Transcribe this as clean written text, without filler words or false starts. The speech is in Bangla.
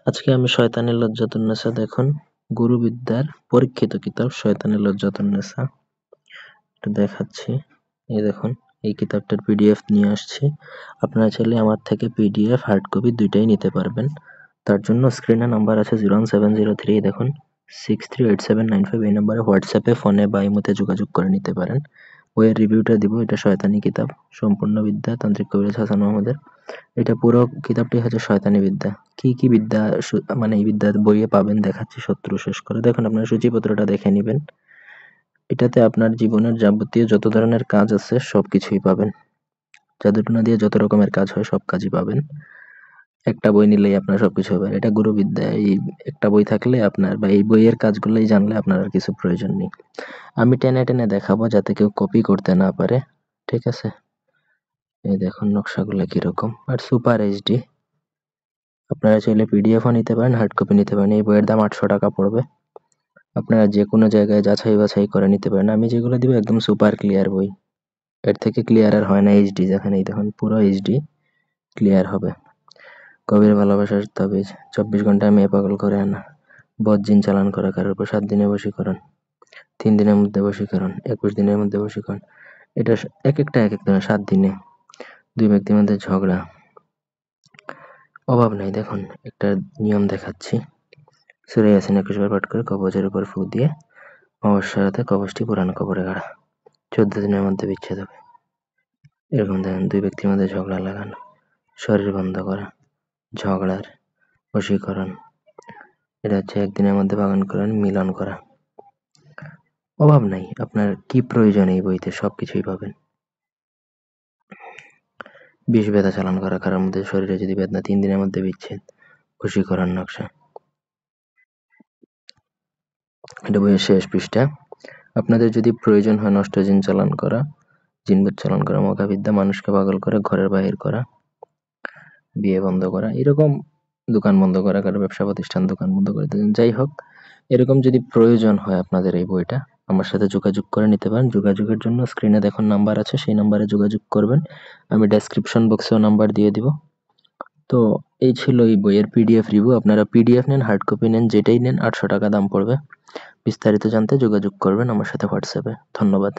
আজকে আমি শয়তানের লজ্জাতুন্নেসা দেখুন গুরুবিদ্যার পরীক্ষিত কিতাব শয়তানের লজ্জাতুন্নেসা এটা দেখাচ্ছি। এই দেখুন এই কিতাবটার পিডিএফ নিয়ে আসছি। আপনারা চাইলে আমার থেকে পিডিএফ হার্ড কপি দুইটাই নিতে পারবেন। তার জন্য স্ক্রিনে নাম্বার আছে 01703 দেখুন 638795 এই নাম্বারে হোয়াটসঅ্যাপে ফোনে বা ইমোতে যোগাযোগ করে নিতে পারেন। বইয়ের রিভিউটা দিব। এটা শয়তানি কিতাব, সম্পূর্ণ বিদ্যা তান্ত্রিক কবিরাজ হাসান মাহমুদের। এটা পুরো কিতাবটি হচ্ছে শয়তানি বিদ্যা। কি কি বিদ্যা মানে এই বিদ্যা বইয়ে পাবেন দেখাচ্ছি শত্রু শেষ করে। দেখুন আপনার সূচিপত্রটা দেখে নিবেন। এটাতে আপনার জীবনের যাবতীয় যত ধরনের কাজ আছে সবকিছুই পাবেন। জাদুটোনা দিয়ে যত রকমের কাজ হয় সব কাজই পাবেন। একটা বই নিলেই আপনার সবকিছু হবে। এটা গুরুবিদ্যা। এই একটা বই থাকলে আপনার বা এই বইয়ের কাজগুলোই জানলে আপনার আর কিছু প্রয়োজন নেই। আমি টেনে টেনে দেখাবো যাতে কেউ কপি করতে না পারে, ঠিক আছে? এই দেখুন নকশাগুলো কিরকম, আর সুপার এইচডি। আপনারা চাইলে পিডিএফও নিতে পারেন, হার্ড কপি নিতে পারেন। এই বইয়ের দাম 800 টাকা পড়বে। আপনারা যে কোনো জায়গায় যাচাই বাছাই করে নিতে পারেন। আমি যেগুলো দিব একদম সুপার ক্লিয়ার বই, এর থেকে ক্লিয়ার আর হয় না। এইচডি যেখানে এই দেখুন পুরো এইচডি ক্লিয়ার হবে। কবির ভালোবাসার তাবিজ, 24 ঘন্টায় মেয়ে পাগল করে আনা, বজ্জিন চালান করা কারোর উপর, 7 দিনে বশীকরণ, 3 দিনের মধ্যে বশীকরণ, 21 দিনের মধ্যে বশীকরণ। এটা এক একটা এক এক দিনে, 7 দিনে, 2 ব্যক্তির মধ্যে ঝগড়া, অভাব নাই। দেখুন একটা নিয়ম দেখাচ্ছি। সূরা ইয়াসিন 21 বার পাঠ করে কবজের উপর ফু দিয়ে অমাবস্যার রাতে কবজটি পুরানো কবরে গাড়া, 14 দিনের মধ্যে বিচ্ছেদ হবে। এরকম দেখেন 2 ব্যক্তির মধ্যে ঝগড়া লাগানো, শরীর বন্ধ করা, ঝগড়ার বশীকরণ। এটা হচ্ছে 1 দিনের মধ্যে বাগান করেন মিলন করা। অভাব নাই। আপনার কি প্রয়োজন এই বইতে সবকিছুই পাবেন। বিষ বেদা চালান করা, কারোর মধ্যে শরীরে যদি বেদনা, 3 দিনের মধ্যে বিচ্ছেদ, বশীকরণ নকশা। এটা বইয়ের শেষ পৃষ্ঠা। আপনাদের যদি প্রয়োজন হয় নষ্ট জিন চালান করা, জিনভূত চালান করা, মোকাবিদ্যা, মানুষকে পাগল করে ঘরের বাহির করা, বিয়ে বন্ধ করা, এরকম দোকান বন্ধ করা, কারো ব্যবসা প্রতিষ্ঠান দোকান বন্ধ করে দেন, যাই হোক এরকম যদি প্রয়োজন হয় আপনাদের এই বইটা আমার সাথে যোগাযোগ করে নিতে পারেন। যোগাযোগের জন্য স্ক্রিনে দেখুন নাম্বার আছে, সেই নাম্বারে যোগাযোগ করবেন। আমি ডেসক্রিপশন বক্সেও নাম্বার দিয়ে দিব। তো এই ছিল এই বইয়ের পিডিএফ রিভিউ। আপনারা পিডিএফ নেন, হার্ড কপি নেন, যেটাই নেন 800 টাকা দাম পড়বে। বিস্তারিত জানতে যোগাযোগ করবেন আমার সাথে হোয়াটসঅ্যাপে। ধন্যবাদ।